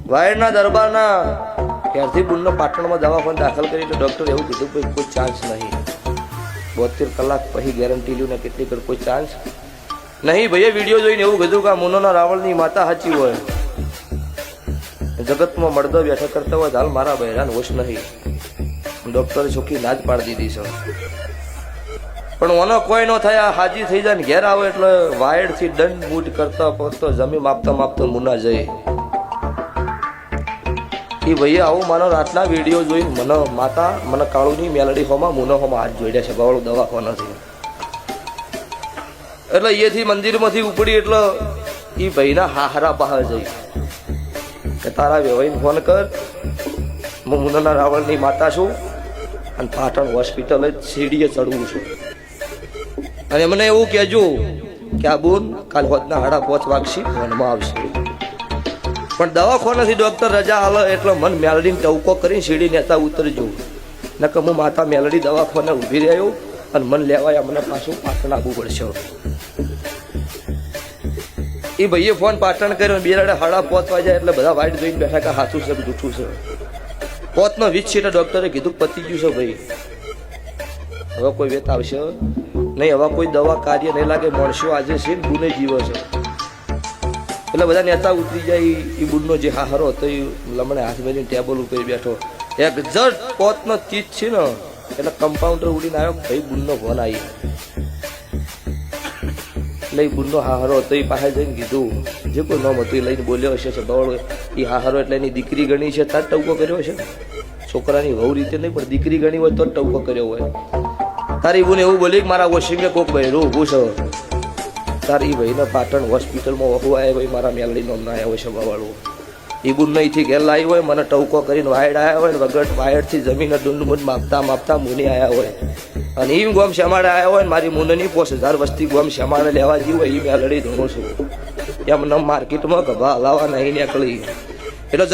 વાયરના દરબારના ત્યારથી બુનનો પાટણમાં દવાખાને દાખલ કરી તો ડૉક્ટર એવું કીધું કે કોઈ ચાન્સ નહીં, 72 કલાક પછી ગેરંટી લ્યું ને કેટલી કર કોઈ ચાન્સ નહીં. ભાઈએ વિડીયો જોઈને એવું કીધું કે આ મુનોના રાવળની માતા સાચી હોય, જગતમાં મળદો બેઠા કરતા હોય હાલ મારા બહેરાન હોશ નહીં. ડૉક્ટરે ચોખ્ખી ના જ પાડી દીધી છે. પણ ઓનો કોઈ ન થાય, હાજી થઈ જાય ને ઘેર આવે એટલે વાયડથી દંડ બૂટ કરતા પહોંચતો જમી માપતા માપતા મુના જઈ. એ ભાઈએ આવું માનો રાતના વિડીયો જોઈને મને માતા મને કાળુની મેલડી હોમાં મુનો હોમાં હાથ જોડ્યા છે બાવળું દવાખાનાથી. એટલે એથી મંદિરમાંથી ઉપડી એટલે એ ભાઈના હારા બહાર જઈ કે તારા વેવાઈને ફોન કર, હું મુનાના રાવણની માતા છું અને પાટણ હોસ્પિટલ જ સીડીએ ચડવું છું. અને મને એવું કહેજો કે આ બોન કાલ હોતના 5:30 વાગશે ફોનમાં આવશે. પણ દવાખાનાથી ડૉક્ટર રજા હાલે એટલે મન મેલડીને ટવકો કરીને સીડી નેતા ઉતરજો, નકર હું માતા મેલડી દવાખાને ઊભી રહ્યો અને મન લેવાય મને પાછું પાટણ આવવું પડશે. એ ભાઈએ ફોન પાટણ કર્યો, બેરાડે 5:30 વાગ્યા એટલે બધા વાઈટ જોઈને બેઠા કે હાથું છે જૂઠું છે. 5:20 છે ડૉક્ટરે કીધું પતી ગયું છે ભાઈ, હવે કોઈ વેત આવશે નહીં, હવે કોઈ દવા કાર્ય નહીં લાગે, મળશો આજે છે બુને જીવો છે. એટલે બધા નેતા ઉતરી જાય. એ બુનનો જે હારો હતો એ લમણે હાથ મેળવીને ટેબલ ઉપર બેઠો. એક્ઝેક્ટ 5:30 છે ને એટલે કમ્પાઉન્ડર ઉડીને આવ્યો, ભાઈ બુનનો ફોન આવી. એટલે એ બુનનો હારો હતો એ પાસે જઈને કીધું જે કોઈ નામ હતું એ લઈને બોલ્યો હશે બવળ. એ હારો એટલે એની દીકરી ગણી છે તાર ટવકો કર્યો છે, છોકરાની વહુ રીતે નહીં પણ દીકરી ગણી હોય તો જ ટવકો કર્યો હોય. તારી બુન એવું બોલી કે મારા વોશિંગે કોક બહેરું ઊભું છે, તારી ભાઈને પાટણ હોસ્પિટલમાં વહુ આવ્યા ભાઈ મારા મેલડી નામના આવ્યા હોય છે બવાળું. એ બુન અહીંથી ઘેર લાવી હોય, મને ટવકો કરીને વાયડ આવ્યા હોય ને વગર વાયડથી જમીને ડુંડ માપતા માપતા મુની આવ્યા હોય. અને એ ગોમ શેમાડે આવ્યા હોય ને મારી મુનની 5000 વસ્તી ગોમ શેમાડે લેવા જેવી હોય એ મેલડી ધણું છું. એમ માર્કેટમાં ગભા હલાવા નહીં નીકળી એટલે